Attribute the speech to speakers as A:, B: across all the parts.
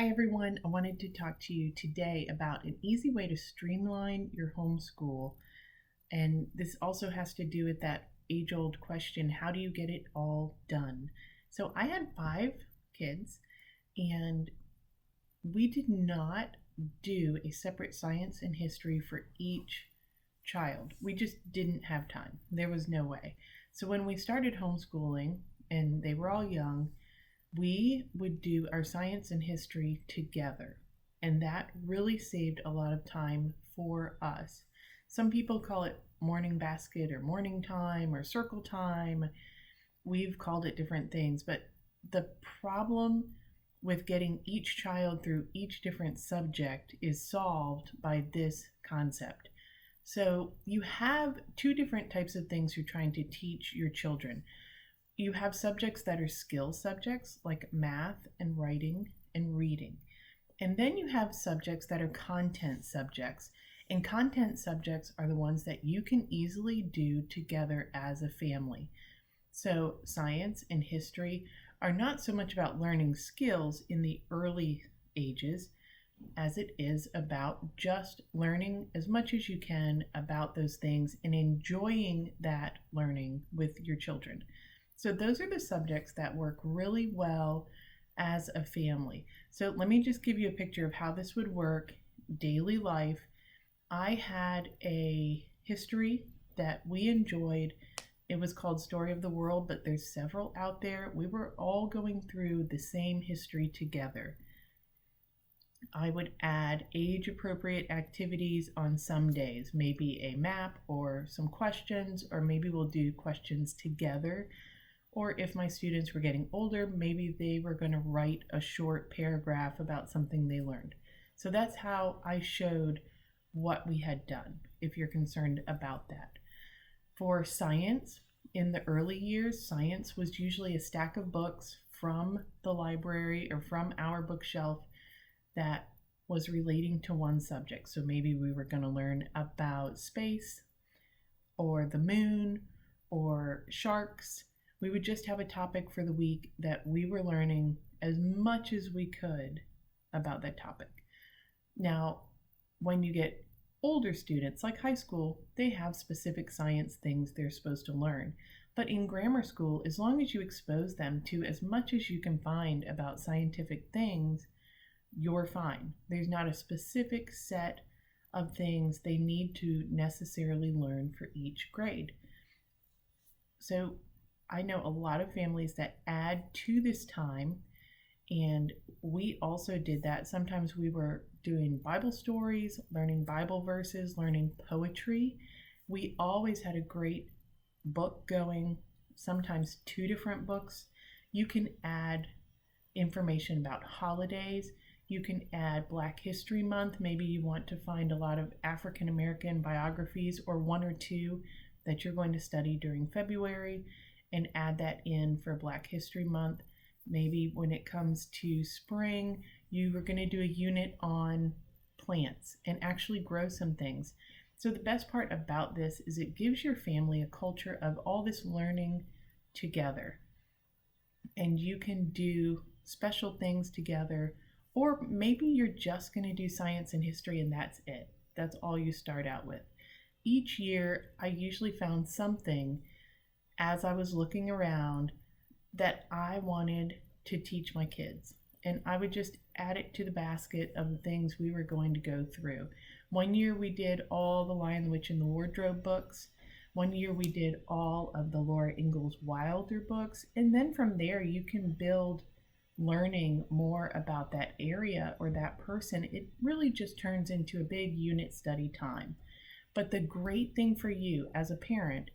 A: Hi everyone, I wanted to talk to you today about an easy way to streamline your homeschool. And this also has to do with that age-old question, how do you get it all done? So I had 5 kids and we did not do a separate science and history for each child. We just didn't have time. There was no way. So when we started homeschooling and they were all young, we would do our science and history together. And that really saved a lot of time for us. Some people call it morning basket or morning time or circle time. We've called it different things, but the problem with getting each child through each different subject is solved by this concept. So you have 2 different types of things you're trying to teach your children. You have subjects that are skill subjects like math and writing and reading. And then you have subjects that are content subjects. And content subjects are the ones that you can easily do together as a family. So science and history are not so much about learning skills in the early ages as it is about just learning as much as you can about those things and enjoying that learning with your children. So those are the subjects that work really well as a family. So let me just give you a picture of how this would work daily life. I had a history that we enjoyed. It was called Story of the World, but there's several out there. We were all going through the same history together. I would add age-appropriate activities on some days, maybe a map or some questions, or maybe we'll do questions together. Or if my students were getting older, maybe they were going to write a short paragraph about something they learned. So that's how I showed what we had done, if you're concerned about that. For science, in the early years, science was usually a stack of books from the library or from our bookshelf that was relating to one subject. So maybe we were going to learn about space or the moon or sharks. We would just have a topic for the week that we were learning as much as we could about that topic. Now, when you get older students, like high school, they have specific science things they're supposed to learn. But in grammar school, as long as you expose them to as much as you can find about scientific things, you're fine. There's not a specific set of things they need to necessarily learn for each grade. So I know a lot of families that add to this time, and we also did that. Sometimes we were doing Bible stories, learning Bible verses, learning poetry. We always had a great book going, sometimes 2 different books. You can add information about holidays. You can add Black History Month. Maybe you want to find a lot of African American biographies or 1 or 2 that you're going to study during February, and add that in for Black History Month. Maybe when it comes to spring, you are going to do a unit on plants and actually grow some things. So the best part about this is it gives your family a culture of all this learning together. And you can do special things together, or maybe you're just going to do science and history and that's it. That's all you start out with. Each year, I usually found something as I was looking around that I wanted to teach my kids. And I would just add it to the basket of the things we were going to go through. One year we did all the Lion, the Witch, and the Wardrobe books. One year we did all of the Laura Ingalls Wilder books. And then from there you can build learning more about that area or that person. It really just turns into a big unit study time. But the great thing for you as a parent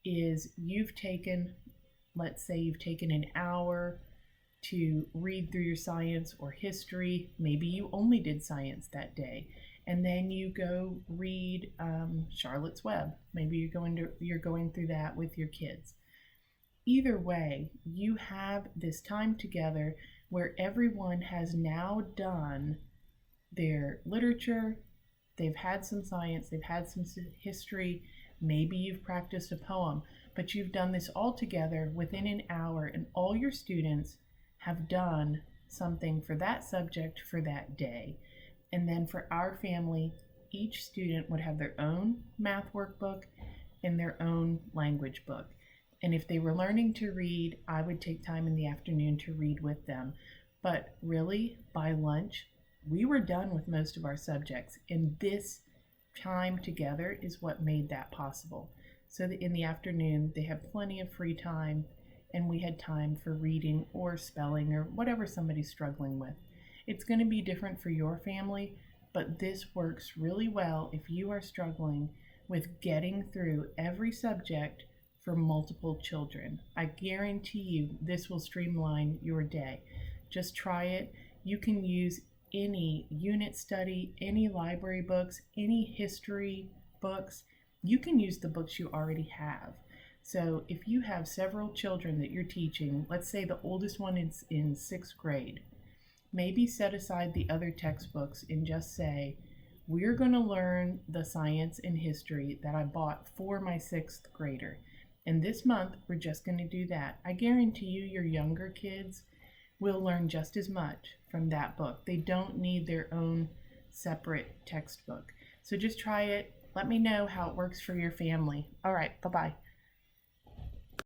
A: is let's say you've taken an hour to read through your science or history. Maybe you only did science that day, and then you go read Charlotte's Web. Maybe you're going through that with your kids. Either way, you have this time together where everyone has now done their literature, they've had some science, they've had some history. Maybe you've practiced a poem, but you've done this all together within an hour, and all your students have done something for that subject for that day. And then for our family, each student would have their own math workbook and their own language book. And if they were learning to read, I would take time in the afternoon to read with them. But really, by lunch, we were done with most of our subjects. And this time together is what made that possible. So that in the afternoon, they have plenty of free time, and we had time for reading or spelling or whatever somebody's struggling with. It's going to be different for your family, but this works really well if you are struggling with getting through every subject for multiple children. I guarantee you this will streamline your day. Just try it. You can use any unit study, any library books, any history books. You can use the books you already have. So if you have several children that you're teaching, let's say the oldest one is in 6th grade, maybe set aside the other textbooks and just say, we're going to learn the science and history that I bought for my 6th grader. And this month, we're just going to do that. I guarantee you your younger kids will learn just as much from that book. They don't need their own separate textbook. So just try it. Let me know how it works for your family. All right, bye-bye.